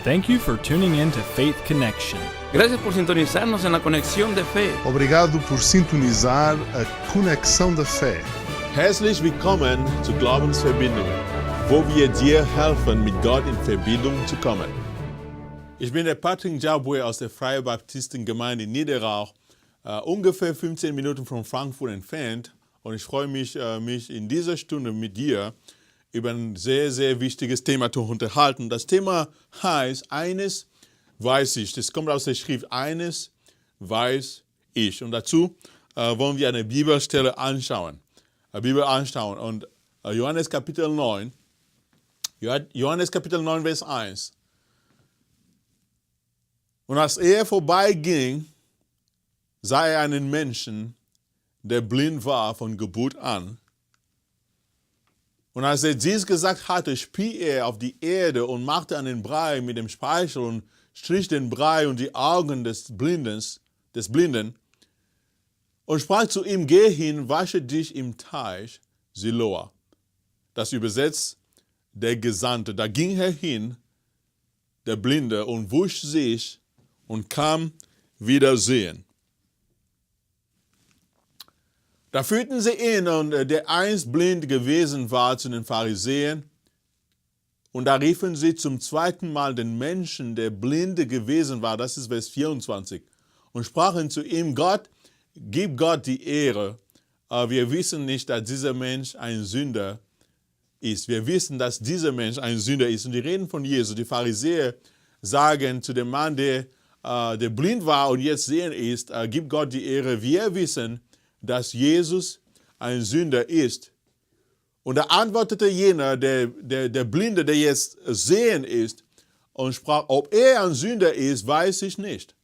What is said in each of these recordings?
Thank you for tuning in to Faith Connection. Gracias por sintonizarnos en la conexión de fe. Obrigado por sintonizar a Conexão da Fé. Herzlich willkommen zu Glaubensverbindung, wo wir dir helfen, mit Gott in Verbindung zu kommen. Ich bin der Patrick Ndjboue aus der Freien Baptistengemeinde in Niederrauch, ungefähr 15 Minuten von Frankfurt entfernt. Und ich freue mich, mich in dieser Stunde mit dir über ein sehr, sehr wichtiges Thema zu unterhalten. Das Thema heißt, eines weiß ich. Das kommt aus der Schrift, eines weiß ich. Und dazu wollen wir eine Bibelstelle anschauen. Und Johannes Kapitel 9, Vers 1. Und als er vorbeiging, sah er einen Menschen, der blind war von Geburt an. Und als er dies gesagt hatte, spie er auf die Erde und machte einen Brei mit dem Speichel und strich den Brei und die Augen des Blinden und sprach zu ihm, geh hin, wasche dich im Teich Siloa. Das übersetzt der Gesandte. Da ging er hin, der Blinde, und wusch sich und kam wieder sehen. Da führten sie ihn, und der einst blind gewesen war, zu den Pharisäern. Und da riefen sie zum zweiten Mal den Menschen, der blinde gewesen war, das ist Vers 24, und sprachen zu ihm, gib Gott die Ehre. Aber wir wissen nicht, dass dieser Mensch ein Sünder ist. Wir wissen, dass dieser Mensch ein Sünder ist. Und die reden von Jesus. Die Pharisäer sagen zu dem Mann, der blind war und jetzt sehen ist, gib Gott die Ehre. Wir wissen, dass Jesus ein Sünder ist. Und da antwortete jener, der Blinde, der jetzt sehen ist, und sprach, ob er ein Sünder ist, weiß ich nicht.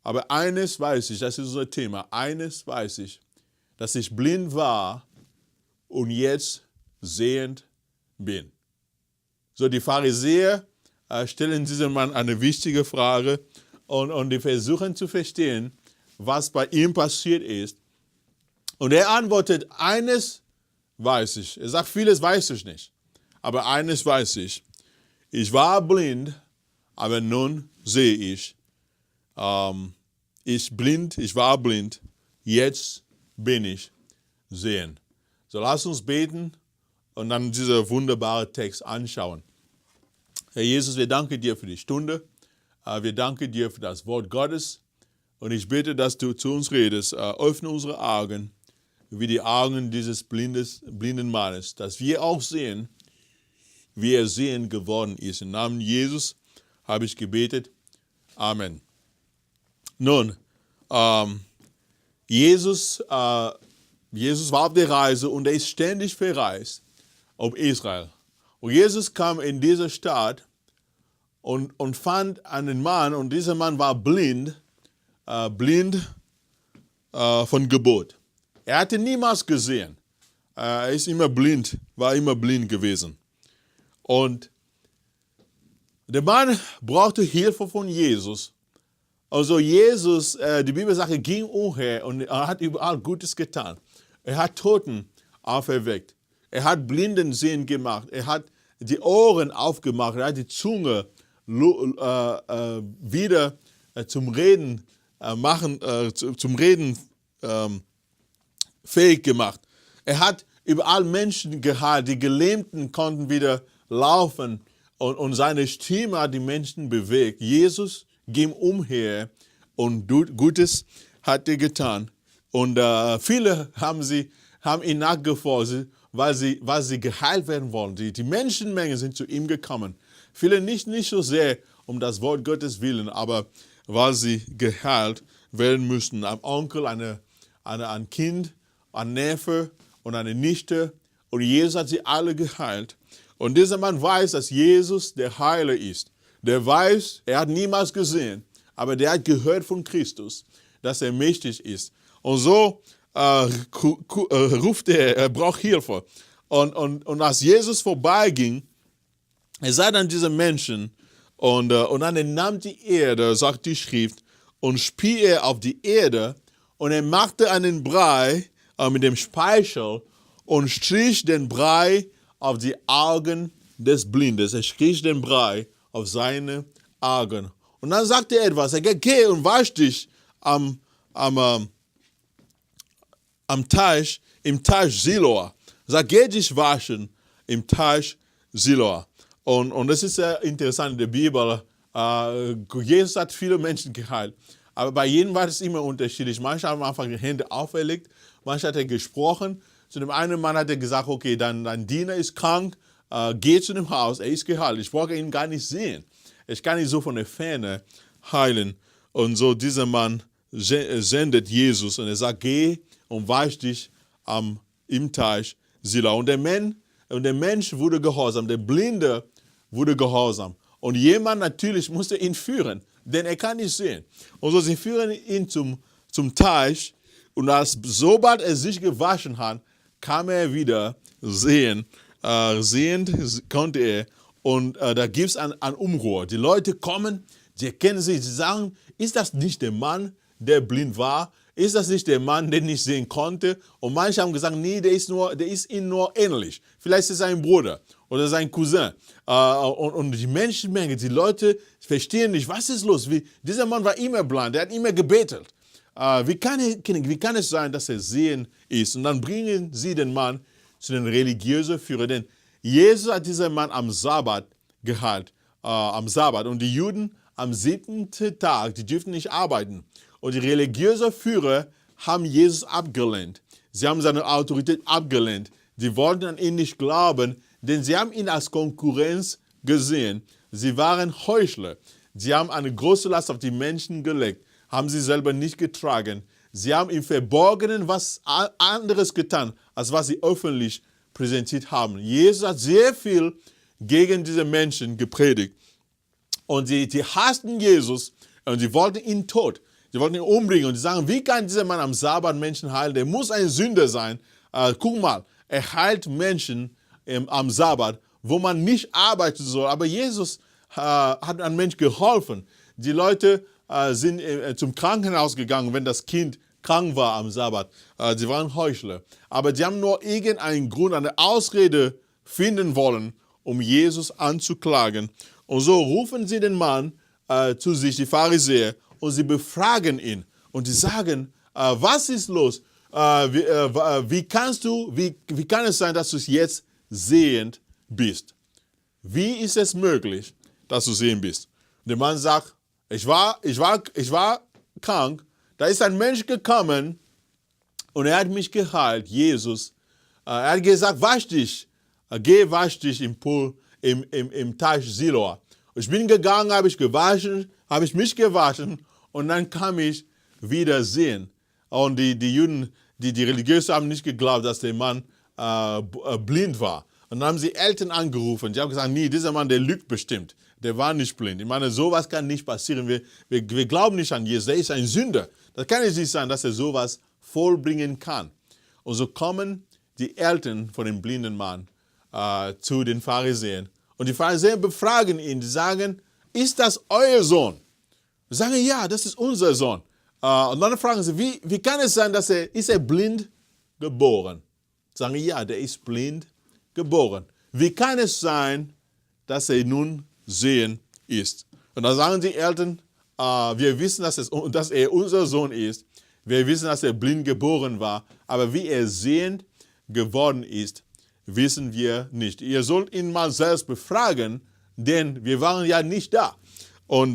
Aber eines weiß ich, das ist unser Thema, eines weiß ich, dass ich blind war und jetzt sehend bin. So, die Pharisäer stellen diesem Mann eine wichtige Frage und die versuchen zu verstehen, was bei ihm passiert ist. Und er antwortet, eines weiß ich. Er sagt, vieles weiß ich nicht. Aber eines weiß ich. Ich war blind, aber nun sehe ich. Ich war blind, jetzt bin ich sehen. So, lass uns beten und dann diesen wunderbaren Text anschauen. Herr Jesus, wir danken dir für die Stunde. Wir danken dir für das Wort Gottes. Und ich bitte, dass du zu uns redest. Öffne unsere Augen, wie die Augen dieses blinden Mannes, dass wir auch sehen, wie er sehend geworden ist. Im Namen Jesus habe ich gebetet. Amen. Nun, Jesus war auf der Reise und er ist ständig verreist auf Israel. Und Jesus kam in diese Stadt und fand einen Mann, und dieser Mann war blind von Geburt. Er hatte niemals gesehen. Er ist immer blind, war immer blind gewesen. Und der Mann brauchte Hilfe von Jesus. Also Jesus, die Bibel sagt, er ging umher und er hat überall Gutes getan. Er hat Toten auferweckt. Er hat Blinden sehend gemacht. Er hat die Ohren aufgemacht. Er hat die Zunge wieder zum Reden fähig gemacht. Er hat überall Menschen geheilt, die Gelähmten konnten wieder laufen und seine Stimme hat die Menschen bewegt. Jesus ging umher und Gutes hat er getan. Und viele haben ihn nachgefolgt, weil sie geheilt werden wollen. Die Menschenmenge sind zu ihm gekommen. Viele nicht so sehr um das Wort Gottes willen, aber weil sie geheilt werden müssten. Ein Onkel, ein Kind, ein Neffe und eine Nichte. Und Jesus hat sie alle geheilt. Und dieser Mann weiß, dass Jesus der Heiler ist. Der weiß, er hat niemals gesehen, aber der hat gehört von Christus, dass er mächtig ist. Und so ruft er braucht Hilfe. Und als Jesus vorbeiging, er sah dann diese Menschen und dann er nahm die Erde, sagt die Schrift, und spie er auf die Erde und er machte einen Brei mit dem Speichel und strich den Brei auf die Augen des Blindes. Er strich den Brei auf seine Augen. Und dann sagt er etwas. Er sagt, geh und wasch dich am Teich, im Teich Siloa. Er sagt, geh dich waschen im Teich Siloa. Und das ist sehr interessant in der Bibel. Jesus hat viele Menschen geheilt. Aber bei jedem war es immer unterschiedlich. Manche haben einfach die Hände auferlegt, manche hat er gesprochen. Zu dem einen Mann hat er gesagt, okay, dein Diener ist krank, geh zu dem Haus, er ist geheilt. Ich brauche ihn gar nicht sehen. Ich kann ihn so von der Ferne heilen. Und so dieser Mann sendet Jesus und er sagt, geh und wasch dich im Teich Siloa. Und der Mensch wurde gehorsam, der Blinde wurde gehorsam. Und jemand natürlich musste ihn führen, denn er kann nicht sehen. Und so sie führen ihn zum Teich und sobald er sich gewaschen hat, kam er wieder sehen. Sehend konnte er. Und da gibt es ein Umruhr. Die Leute kommen, sie erkennen sich, sie sagen, ist das nicht der Mann, der blind war? Ist das nicht der Mann, der nicht sehen konnte? Und manche haben gesagt, nee, der ist ihm nur ähnlich. Vielleicht ist es sein Bruder oder sein Cousin. Und die Menschenmenge, die Leute verstehen nicht, was ist los? Dieser Mann war immer blind, der hat immer gebetet. Wie kann es sein, dass er sehen ist? Und dann bringen sie den Mann zu den religiösen Führern. Denn Jesus hat diesen Mann am Sabbat geheilt. Und die Juden am 7. Tag, die dürften nicht arbeiten. Und die religiösen Führer haben Jesus abgelehnt. Sie haben seine Autorität abgelehnt. Sie wollten an ihn nicht glauben, denn sie haben ihn als Konkurrenz gesehen. Sie waren Heuchler. Sie haben eine große Last auf die Menschen gelegt, haben sie selber nicht getragen. Sie haben im Verborgenen was anderes getan, als was sie öffentlich präsentiert haben. Jesus hat sehr viel gegen diese Menschen gepredigt. Und die hassten Jesus und sie wollten ihn tot. Sie wollten ihn umbringen und sie sagen, wie kann dieser Mann am Sabbat Menschen heilen? Der muss ein Sünder sein. Guck mal, er heilt Menschen am Sabbat, wo man nicht arbeiten soll. Aber Jesus hat einem Menschen geholfen. Die Leute sind zum Krankenhaus gegangen, wenn das Kind krank war am Sabbat. Sie waren Heuchler. Aber sie haben nur irgendeinen Grund, eine Ausrede finden wollen, um Jesus anzuklagen. Und so rufen sie den Mann zu sich, die Pharisäer, und sie befragen ihn. Und sie sagen, was ist los? Wie kann es sein, dass du jetzt sehend bist? Wie ist es möglich, dass du sehend bist? Und der Mann sagt, ich war krank, da ist ein Mensch gekommen und er hat mich geheilt, Jesus. Er hat gesagt, wasch dich, geh wasch dich im Pool, im Teich Siloa. Ich bin gegangen, habe ich mich gewaschen und dann kam ich wieder sehen. Und die Juden, die Religiösen haben nicht geglaubt, dass der Mann blind war. Und dann haben sie Eltern angerufen. Die haben gesagt, nee, dieser Mann, der lügt bestimmt. Der war nicht blind. Ich meine, sowas kann nicht passieren. Wir glauben nicht an Jesus. Der ist ein Sünder. Das kann nicht sein, dass er sowas vollbringen kann. Und so kommen die Eltern von dem blinden Mann zu den Pharisäern. Und die Pharisäer befragen ihn. Die sagen, ist das euer Sohn? Sie sagen, ja, das ist unser Sohn. Und dann fragen sie, wie kann es sein, dass ist er blind geboren? Sie sagen, ja, der ist blind geboren. Wie kann es sein, dass er nun sehen ist? Und dann sagen die Eltern, wir wissen, dass er unser Sohn ist. Wir wissen, dass er blind geboren war. Aber wie er sehend geworden ist, wissen wir nicht. Ihr sollt ihn mal selbst befragen, denn wir waren ja nicht da. Und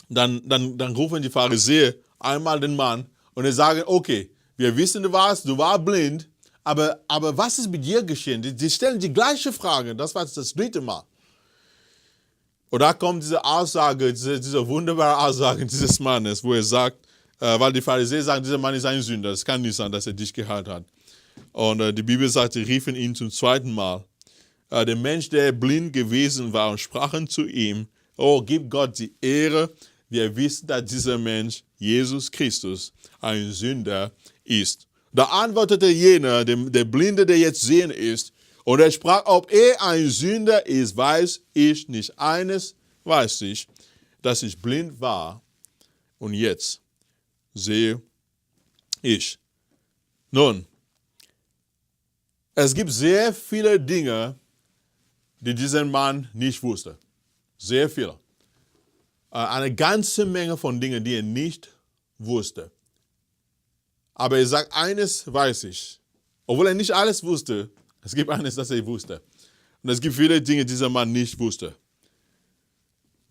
dann rufen die Pharisäer einmal den Mann und sagen, okay, wir wissen, du warst blind, aber was ist mit dir geschehen? Die stellen die gleiche Frage, das war das 3. Mal. Und da kommt diese Aussage, diese wunderbare Aussage dieses Mannes, wo er sagt, weil die Pharisäer sagen, dieser Mann ist ein Sünder, es kann nicht sein, dass er dich geheilt hat. Und die Bibel sagt, sie riefen ihn zum 2. Mal. Der Mensch, der blind gewesen war, und sprachen zu ihm, oh, gib Gott die Ehre, wir wissen, dass dieser Mensch, Jesus Christus, ein Sünder ist. Da antwortete jener, der Blinde, der jetzt sehen ist, und er sprach, ob er ein Sünder ist, weiß ich nicht. Eines weiß ich, dass ich blind war und jetzt sehe ich. Nun, es gibt sehr viele Dinge, die dieser Mann nicht wusste. Sehr viel. Eine ganze Menge von Dingen, die er nicht wusste. Aber er sagt, eines weiß ich. Obwohl er nicht alles wusste, es gibt eines, das er wusste. Und es gibt viele Dinge, die dieser Mann nicht wusste.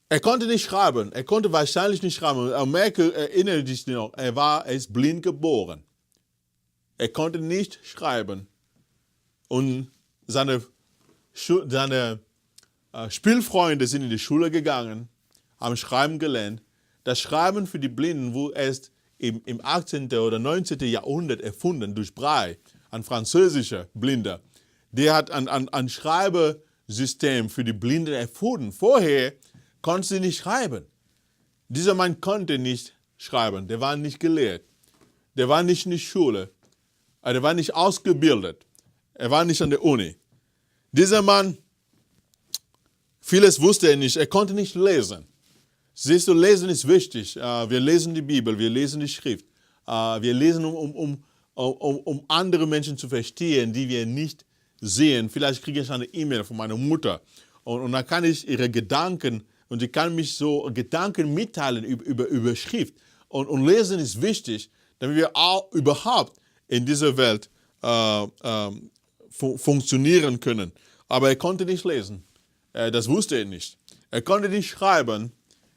Er konnte nicht schreiben. Er konnte wahrscheinlich nicht schreiben. Erinnere dich noch, er ist blind geboren. Er konnte nicht schreiben. Und seine Spielfreunde sind in die Schule gegangen, haben Schreiben gelernt. Das Schreiben für die Blinden wurde erst im 18. oder 19. Jahrhundert erfunden durch Braille, ein französischer Blinder. Der hat ein Schreibesystem für die Blinden erfunden. Vorher konnte sie nicht schreiben. Dieser Mann konnte nicht schreiben. Der war nicht gelehrt. Der war nicht in der Schule. Der war nicht ausgebildet. Er war nicht an der Uni. Dieser Mann, vieles wusste er nicht. Er konnte nicht lesen. Siehst du, lesen ist wichtig. Wir lesen die Bibel, wir lesen die Schrift. Wir lesen, um andere Menschen zu verstehen, die wir nicht sehen. Vielleicht kriege ich eine E-Mail von meiner Mutter und dann kann ich ihre Gedanken und sie kann mich so Gedanken mitteilen über Schrift. Und lesen ist wichtig, damit wir auch überhaupt in dieser Welt funktionieren können. Aber er konnte nicht lesen. Das wusste er nicht. Er konnte nicht schreiben.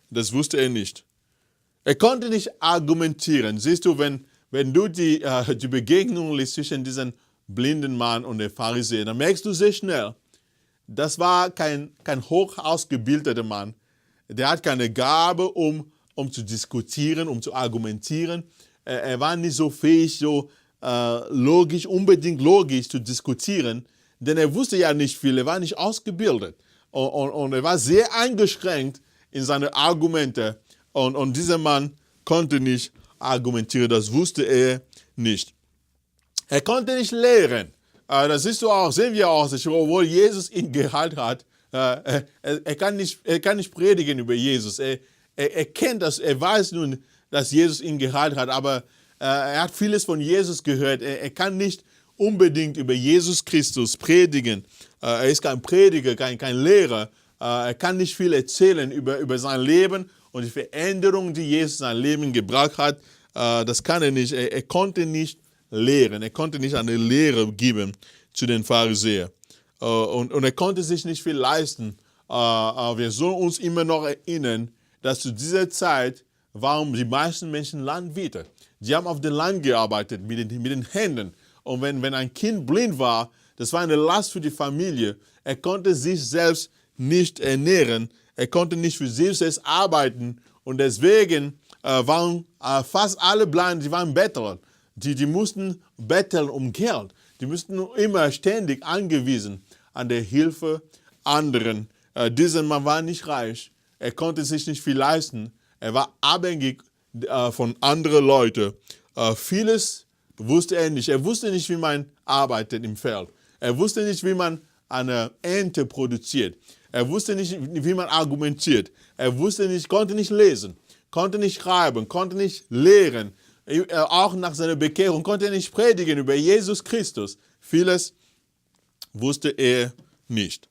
Das wusste er nicht. Er konnte nicht argumentieren. Siehst du, wenn du die Begegnung liest zwischen diesem blinden Mann und dem Pharisäer, dann merkst du sehr schnell, das war kein hoch ausgebildeter Mann. Der hat keine Gabe, um zu diskutieren, um zu argumentieren. Er war nicht so fähig, so unbedingt logisch zu diskutieren, denn er wusste ja nicht viel, er war nicht ausgebildet. Und er war sehr eingeschränkt in seine Argumente. Und dieser Mann konnte nicht argumentieren, das wusste er nicht. Er konnte nicht lehren. Das sehen wir auch, obwohl Jesus ihn geheilt hat. Er kann nicht predigen über Jesus. Er kennt das, er weiß nun, dass Jesus ihn geheilt hat, aber er hat vieles von Jesus gehört. Er kann nicht unbedingt über Jesus Christus predigen. Er ist kein Prediger, kein Lehrer. Er kann nicht viel erzählen über sein Leben und die Veränderung, die Jesus in sein Leben gebracht hat. Das kann er nicht. Er konnte nicht lehren. Er konnte nicht eine Lehre geben zu den Pharisäern. Und er konnte sich nicht viel leisten. Wir sollen uns immer noch erinnern, dass zu dieser Zeit waren die meisten Menschen Landwirte. Die haben auf dem Land gearbeitet, mit den Händen. Und wenn ein Kind blind war, das war eine Last für die Familie. Er konnte sich selbst nicht ernähren. Er konnte nicht für sich selbst arbeiten. Und deswegen waren fast alle blind, die waren Bettler. Die mussten betteln um Geld. Die mussten immer ständig angewiesen an der Hilfe anderen. Dieser Mann war nicht reich. Er konnte sich nicht viel leisten. Er war abhängig von anderen Leuten. Vieles wusste er nicht. Er wusste nicht, wie man arbeitet im Feld. Er wusste nicht, wie man eine Ernte produziert. Er wusste nicht, wie man argumentiert. Er wusste nicht, konnte nicht lesen, konnte nicht schreiben, konnte nicht lehren. Auch nach seiner Bekehrung konnte er nicht predigen über Jesus Christus. Vieles wusste er nicht.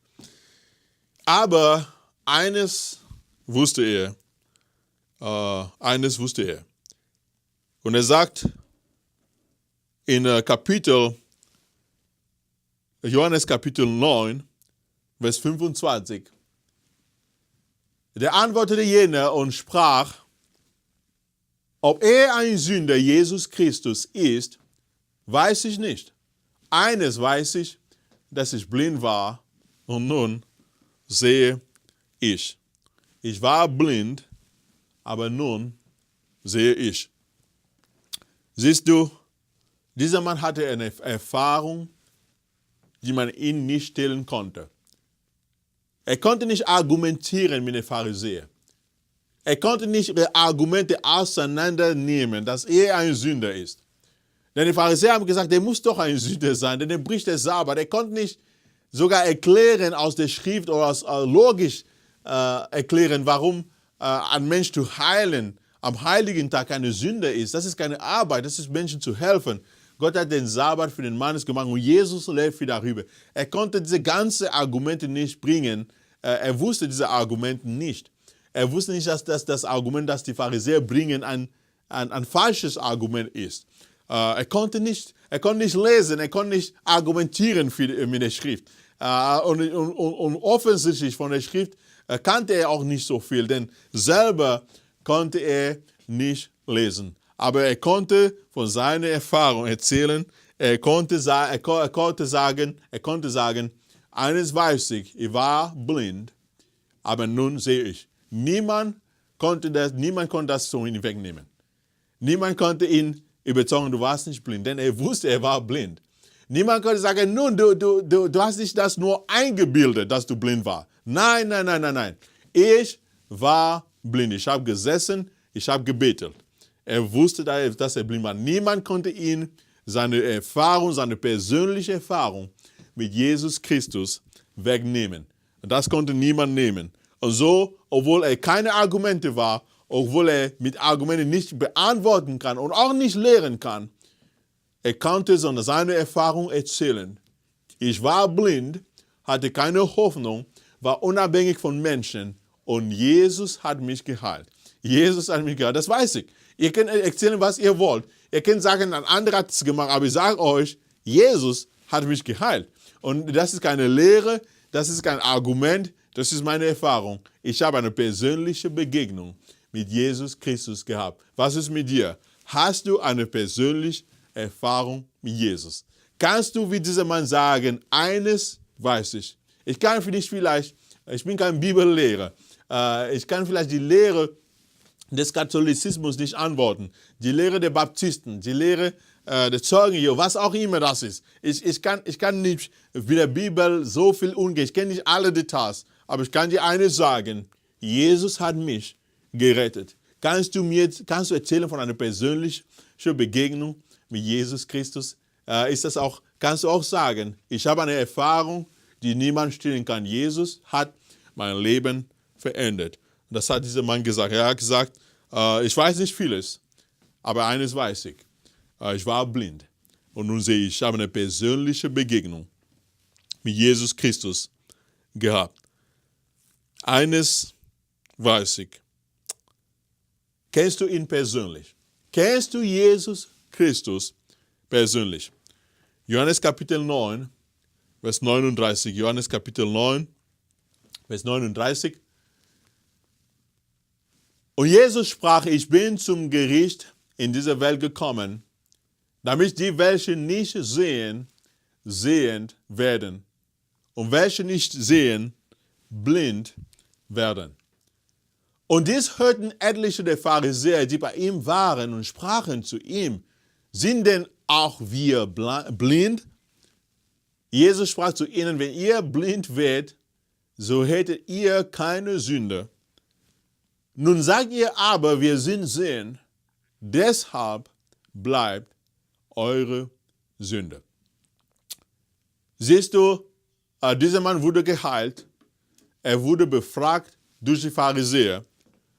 Aber eines wusste er. Und er sagt in Johannes Kapitel 9, Vers 25. Der antwortete jener und sprach, ob er ein Sünder Jesus Christus ist, weiß ich nicht. Eines weiß ich, dass ich blind war und nun sehe ich. Ich war blind, aber nun sehe ich. Siehst du, dieser Mann hatte eine Erfahrung, die man ihm nicht stellen konnte. Er konnte nicht argumentieren mit den Pharisäern. Er konnte nicht ihre Argumente auseinandernehmen, dass er ein Sünder ist. Denn die Pharisäer haben gesagt, der muss doch ein Sünder sein, denn er bricht den Sabbat. Er konnte nicht sogar erklären aus der Schrift oder aus logisch erklären, warum ein Mensch zu heilen am Heiligen Tag eine Sünde ist. Das ist keine Arbeit, das ist Menschen zu helfen. Gott hat den Sabbat für den Mann gemacht und Jesus lebt viel darüber. Er konnte diese ganzen Argumente nicht bringen, er wusste diese Argumente nicht. Er wusste nicht, dass das Argument, das die Pharisäer bringen, ein falsches Argument ist. Er konnte nicht lesen, er konnte nicht argumentieren mit der Schrift. Und offensichtlich von der Schrift kannte er auch nicht so viel, denn selber konnte er nicht lesen. Aber er konnte von seiner Erfahrung erzählen. Er konnte sagen, eines weiß ich war blind, aber nun sehe ich. Niemand konnte das so hinwegnehmen. Niemand konnte ihn überzeugen, du warst nicht blind, denn er wusste, er war blind. Niemand konnte sagen, nun, du hast dich das nur eingebildet, dass du blind warst. Nein. Ich war blind. Ich habe gesessen, ich habe gebetet. Er wusste, dass er blind war. Niemand konnte ihn seine Erfahrung, seine persönliche Erfahrung mit Jesus Christus wegnehmen. Und das konnte niemand nehmen. Und so, obwohl er keine Argumente war, obwohl er mit Argumenten nicht beantworten kann und auch nicht lehren kann, er konnte seine Erfahrung erzählen. Ich war blind, hatte keine Hoffnung, war unabhängig von Menschen und Jesus hat mich geheilt. Jesus hat mich geheilt, das weiß ich. Ihr könnt erzählen, was ihr wollt. Ihr könnt sagen, ein anderer hat es gemacht, aber ich sage euch, Jesus hat mich geheilt. Und das ist keine Lehre, das ist kein Argument, das ist meine Erfahrung. Ich habe eine persönliche Begegnung mit Jesus Christus gehabt. Was ist mit dir? Hast du eine persönliche Erfahrung mit Jesus? Kannst du wie dieser Mann sagen, eines weiß ich. Ich bin kein Bibellehrer. Ich kann vielleicht die Lehre des Katholizismus nicht antworten. Die Lehre der Baptisten, die Lehre der Zeugen, was auch immer das ist. Ich kann nicht mit der Bibel so viel umgehen. Ich kenne nicht alle Details. Aber ich kann dir eines sagen. Jesus hat mich gerettet. Kannst du erzählen von einer persönlichen Begegnung mit Jesus Christus? Kannst du auch sagen, ich habe eine Erfahrung, die niemand stillen kann. Jesus hat mein Leben verändert. Und das hat dieser Mann gesagt. Er hat gesagt, ich weiß nicht vieles, aber eines weiß ich. Ich war blind. Und nun sehe ich habe eine persönliche Begegnung mit Jesus Christus gehabt. Eines weiß ich. Kennst du ihn persönlich? Kennst du Jesus Christus persönlich? Johannes Kapitel 9, Vers 39. Johannes Kapitel 9, Vers 39. Und Jesus sprach, ich bin zum Gericht in diese Welt gekommen, damit die, welche nicht sehen, sehend werden. Und welche nicht sehen, blind werden. Und dies hörten etliche der Pharisäer, die bei ihm waren und sprachen zu ihm, sind denn auch wir blind? Jesus sprach zu ihnen, wenn ihr blind wärt, so hättet ihr keine Sünde. Nun sagt ihr aber, wir sind sehend, deshalb bleibt eure Sünde. Siehst du, dieser Mann wurde geheilt. Er wurde befragt durch die Pharisäer.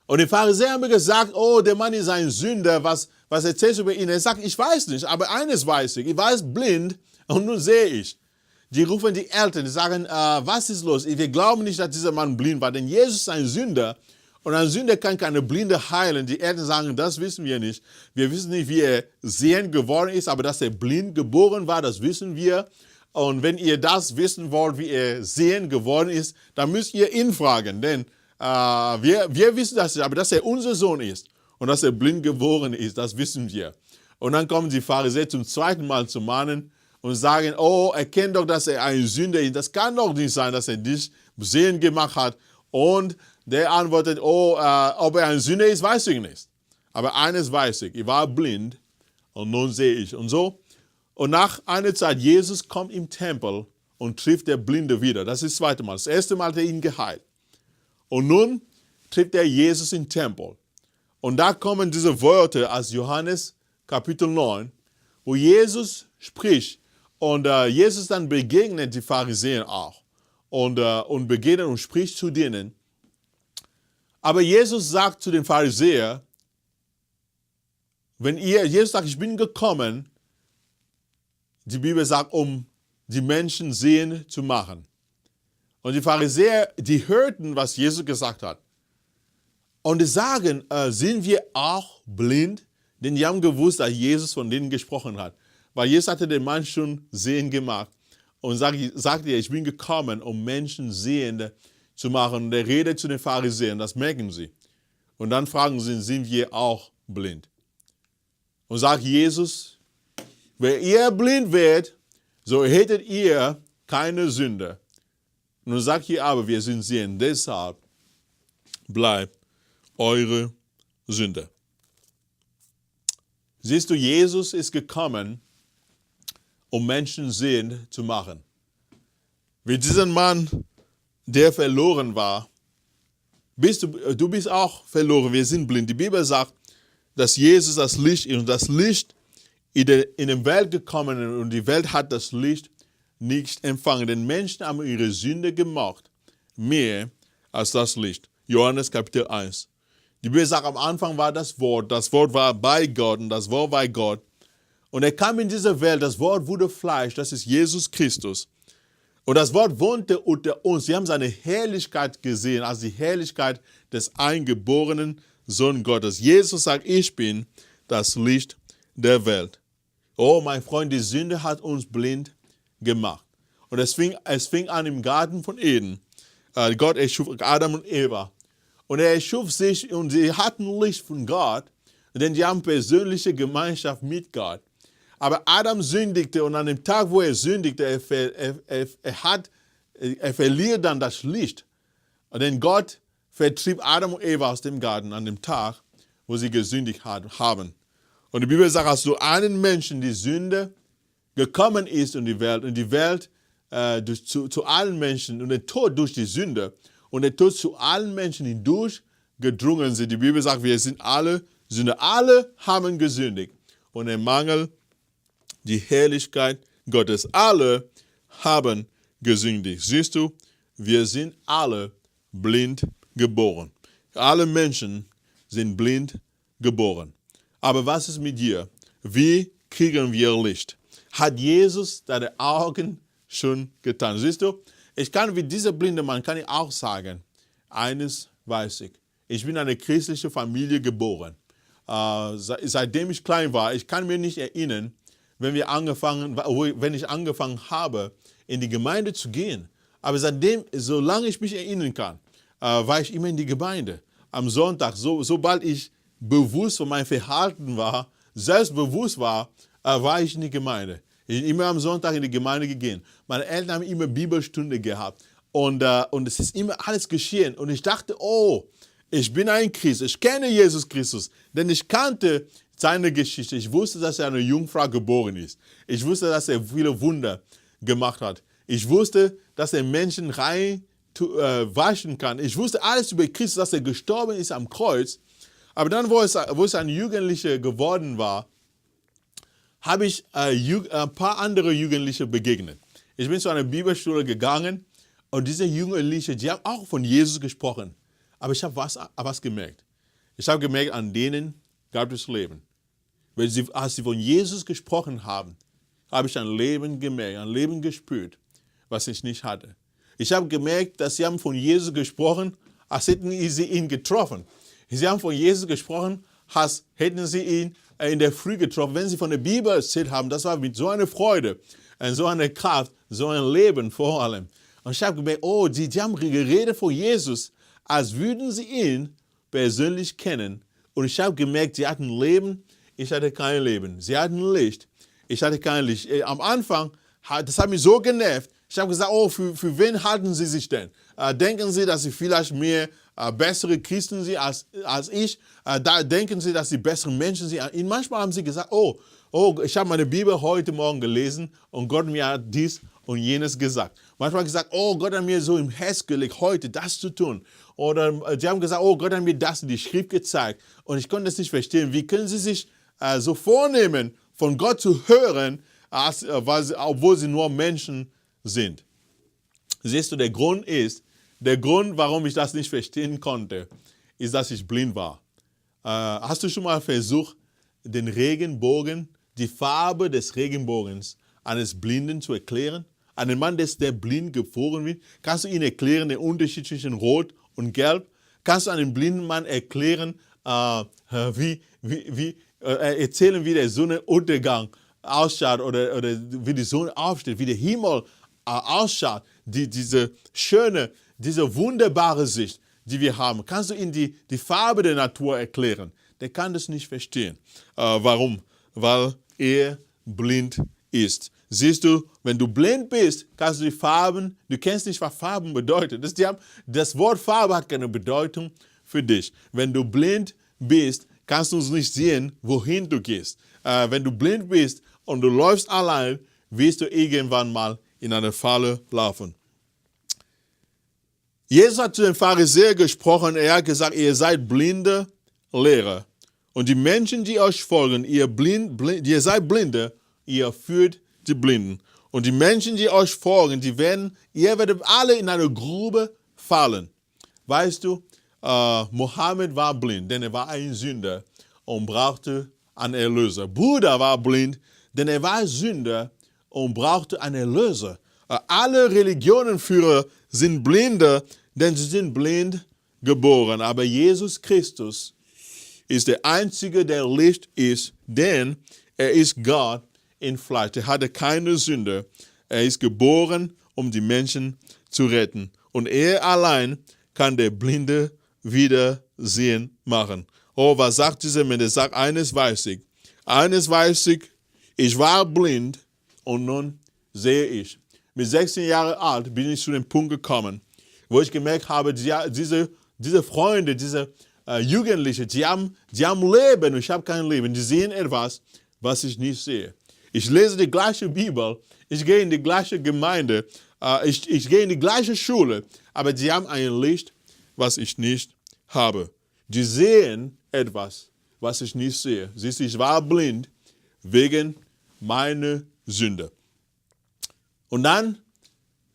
Und die Pharisäer haben gesagt, oh, der Mann ist ein Sünder, was erzählst du über ihn? Er sagt, ich weiß nicht, aber eines weiß ich war blind und nun sehe ich. Die rufen die Eltern, die sagen, was ist los? Wir glauben nicht, dass dieser Mann blind war, denn Jesus ist ein Sünder und ein Sünder kann keine Blinde heilen. Die Eltern sagen, das wissen wir nicht. Wir wissen nicht, wie er sehend geworden ist, aber dass er blind geboren war, das wissen wir. Und wenn ihr das wissen wollt, wie er sehend geworden ist, dann müsst ihr ihn fragen, denn wir wissen das, aber dass er unser Sohn ist und dass er blind geboren ist, das wissen wir. Und dann kommen die Pharisäer zum zweiten Mal zu mahnen und sagen, oh, erkenn doch, dass er ein Sünder ist. Das kann doch nicht sein, dass er dich sehend gemacht hat. Und der antwortet, oh, ob er ein Sünder ist, weiß ich nicht. Aber eines weiß ich war blind und nun sehe ich. Und so. Und nach einer Zeit, Jesus kommt im Tempel und trifft der Blinde wieder. Das ist das zweite Mal. Das erste Mal hat er ihn geheilt. Und nun trifft er Jesus im Tempel. Und da kommen diese Worte aus Johannes Kapitel 9, wo Jesus spricht. Und Jesus dann begegnet die Pharisäer auch. Und begegnet und spricht zu denen. Aber Jesus sagt zu den Pharisäern, Jesus sagt, ich bin gekommen, die Bibel sagt, um die Menschen sehend zu machen. Und die Pharisäer, die hörten, was Jesus gesagt hat. Und die sagen, sind wir auch blind? Denn die haben gewusst, dass Jesus von denen gesprochen hat. Weil Jesus hatte den Mann schon sehend gemacht. Und sagte, ich bin gekommen, um Menschen sehend zu machen. Und er redet zu den Pharisäern, das merken sie. Und dann fragen sie, sind wir auch blind? Und sagt Jesus, wenn ihr blind wärt, so hättet ihr keine Sünde. Und dann sagt ihr aber, wir sind sehend, deshalb bleibt eure Sünde. Siehst du, Jesus ist gekommen, um Menschen sehend zu machen. Wie diesen Mann, der verloren war, du bist auch verloren, wir sind blind. Die Bibel sagt, dass Jesus das Licht ist und das Licht in die Welt gekommen ist und die Welt hat das Licht nicht empfangen. Denn Menschen haben ihre Sünde gemacht, mehr als das Licht. Johannes Kapitel 1. Die Bibel sagt, am Anfang war das Wort war bei Gott und das Wort war Gott. Und er kam in diese Welt, das Wort wurde Fleisch, das ist Jesus Christus. Und das Wort wohnte unter uns. Sie haben seine Herrlichkeit gesehen, als die Herrlichkeit des eingeborenen Sohn Gottes. Jesus sagt, ich bin das Licht der Welt. Oh, mein Freund, die Sünde hat uns blind gemacht. Und es fing an im Garten von Eden. Gott erschuf Adam und Eva. Und er erschuf sich und sie hatten Licht von Gott, denn sie haben persönliche Gemeinschaft mit Gott. Aber Adam sündigte und an dem Tag, wo er sündigte, er verliert dann das Licht. Denn Gott vertrieb Adam und Eva aus dem Garten an dem Tag, wo sie gesündigt haben. Und die Bibel sagt, als zu einem Menschen die Sünde gekommen ist in die Welt, zu allen Menschen und der Tod durch die Sünde und der Tod zu allen Menschen hindurch gedrungen sind. Die Bibel sagt, wir sind alle Sünder. Alle haben gesündigt und ermangeln die Herrlichkeit Gottes. Alle haben gesündigt. Siehst du, wir sind alle blind geboren. Alle Menschen sind blind geboren. Aber was ist mit dir? Wie kriegen wir Licht? Hat Jesus deine Augen schon getan? Siehst du, ich kann wie dieser blinde Mann, kann ich auch sagen, eines weiß ich. Ich bin in eine christliche Familie geboren. Seitdem ich klein war, ich kann mich nicht erinnern, wenn ich angefangen habe, in die Gemeinde zu gehen. Aber solange ich mich erinnern kann, war ich immer in die Gemeinde. Am Sonntag, sobald ich bewusst von meinem Verhalten war, selbstbewusst war, war ich in die Gemeinde. Ich bin immer am Sonntag in die Gemeinde gegangen. Meine Eltern haben immer Bibelstunde gehabt. Und es ist immer alles geschehen. Und ich dachte, oh, ich bin ein Christ. Ich kenne Jesus Christus. Denn ich kannte seine Geschichte. Ich wusste, dass er eine Jungfrau geboren ist. Ich wusste, dass er viele Wunder gemacht hat. Ich wusste, dass er Menschen rein waschen kann. Ich wusste alles über Christus, dass er gestorben ist am Kreuz. Aber dann, wo es ein Jugendlicher geworden war, habe ich ein paar andere Jugendliche begegnet. Ich bin zu einer Bibelschule gegangen und diese Jugendlichen, die haben auch von Jesus gesprochen. Aber ich habe was gemerkt. Ich habe gemerkt, an denen gab es Leben. Als sie von Jesus gesprochen haben, habe ich ein Leben gemerkt, ein Leben gespürt, was ich nicht hatte. Ich habe gemerkt, dass sie haben von Jesus gesprochen, als hätten sie ihn getroffen. Sie haben von Jesus gesprochen, als hätten sie ihn in der Früh getroffen. Wenn sie von der Bibel erzählt haben, das war mit so einer Freude, so einer Kraft, so ein Leben vor allem. Und ich habe gemerkt, oh, die haben geredet von Jesus, als würden sie ihn persönlich kennen. Und ich habe gemerkt, sie hatten Leben, ich hatte kein Leben. Sie hatten Licht, ich hatte kein Licht. Am Anfang, das hat mich so genervt. Ich habe gesagt, oh, für wen halten Sie sich denn? Denken Sie, dass Sie vielleicht mehr bessere Christen sind als ich? Denken Sie, dass Sie bessere Menschen sind? Und manchmal haben sie gesagt, oh, ich habe meine Bibel heute Morgen gelesen und Gott mir hat dies und jenes gesagt. Manchmal gesagt, oh, Gott hat mir so im Herz gelegt, heute das zu tun. Oder sie haben gesagt, oh, Gott hat mir das in die Schrift gezeigt. Und ich konnte es nicht verstehen. Wie können Sie sich so vornehmen, von Gott zu hören, obwohl Sie nur Menschen sind? Siehst du, der Grund, warum ich das nicht verstehen konnte, ist, dass ich blind war. Hast du schon mal versucht, den Regenbogen, die Farbe des Regenbogens eines Blinden zu erklären? einen Mann, der blind geboren wird? Kannst du ihm erklären den Unterschied zwischen Rot und Gelb? Kannst du einem blinden Mann erklären, erzählen, wie der Sonnenuntergang ausschaut oder wie die Sonne aufsteht, wie der Himmel ausschaut, diese schöne, diese wunderbare Sicht, die wir haben? Kannst du ihm die Farbe der Natur erklären? Der kann das nicht verstehen. Warum? Weil er blind ist. Siehst du, wenn du blind bist, kannst du die Farben, du kennst nicht, was Farben bedeuten. Das Wort Farbe hat keine Bedeutung für dich. Wenn du blind bist, kannst du nicht sehen, wohin du gehst. Wenn du blind bist und du läufst allein, wirst du irgendwann mal in eine Falle laufen. Jesus hat zu den Pharisäern gesprochen, er hat gesagt, ihr seid blinde Lehrer. Und die Menschen, die euch folgen, ihr seid Blinde, ihr führt die Blinden. Und die Menschen, die euch folgen, ihr werdet alle in eine Grube fallen. Weißt du, Mohammed war blind, denn er war ein Sünder und brauchte einen Erlöser. Buddha war blind, denn er war Sünder und brauchte einen Erlöser. Alle Religionenführer sind Blinde, denn sie sind blind geboren. Aber Jesus Christus ist der Einzige, der Licht ist, denn er ist Gott in Fleisch. Er hatte keine Sünde. Er ist geboren, um die Menschen zu retten. Und er allein kann der Blinde wieder sehen machen. Oh, was sagt dieser Mensch? Er sagt, eines weiß ich. Eines weiß ich war blind und nun sehe ich. Mit 16 Jahren alt bin ich zu dem Punkt gekommen, wo ich gemerkt habe, diese Freunde, diese Jugendliche, die haben Leben und ich habe kein Leben. Die sehen etwas, was ich nicht sehe. Ich lese die gleiche Bibel, ich gehe in die gleiche Gemeinde, ich gehe in die gleiche Schule, aber die haben ein Licht, was ich nicht habe. Die sehen etwas, was ich nicht sehe. Siehst du, ich war blind wegen meiner Sünde. Und dann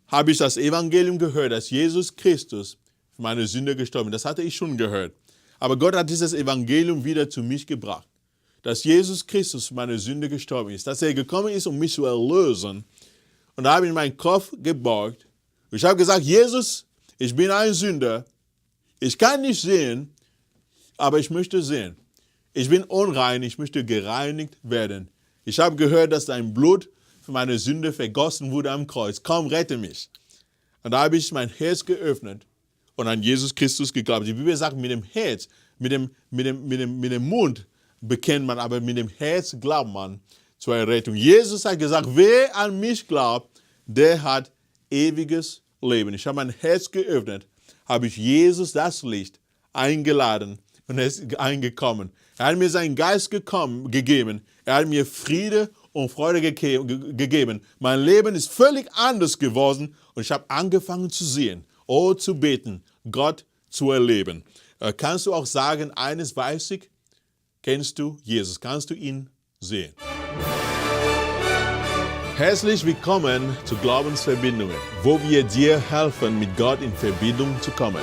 habe ich das Evangelium gehört, dass Jesus Christus für meine Sünde gestorben ist. Das hatte ich schon gehört. Aber Gott hat dieses Evangelium wieder zu mich gebracht. Dass Jesus Christus für meine Sünde gestorben ist. Dass er gekommen ist, um mich zu erlösen. Und da habe ich meinen Kopf gebeugt. Ich habe gesagt, Jesus, ich bin ein Sünder. Ich kann nicht sehen, aber ich möchte sehen. Ich bin unrein, ich möchte gereinigt werden. Ich habe gehört, dass dein Blut für meine Sünde vergossen wurde am Kreuz. Komm, rette mich. Und da habe ich mein Herz geöffnet und an Jesus Christus geglaubt. Die Bibel sagt, mit dem Herz, mit dem Mund bekennt man, aber mit dem Herz glaubt man zur Errettung. Jesus hat gesagt, wer an mich glaubt, der hat ewiges Leben. Ich habe mein Herz geöffnet, habe ich Jesus, das Licht, eingeladen und er ist eingekommen. Er hat mir seinen Geist gegeben. Er hat mir Friede und Freude gegeben. Mein Leben ist völlig anders geworden und ich habe angefangen zu sehen, zu beten, Gott zu erleben. Kannst du auch sagen, eines weiß ich, kennst du Jesus, kannst du ihn sehen? Herzlich willkommen zu Glaubensverbindungen, wo wir dir helfen, mit Gott in Verbindung zu kommen.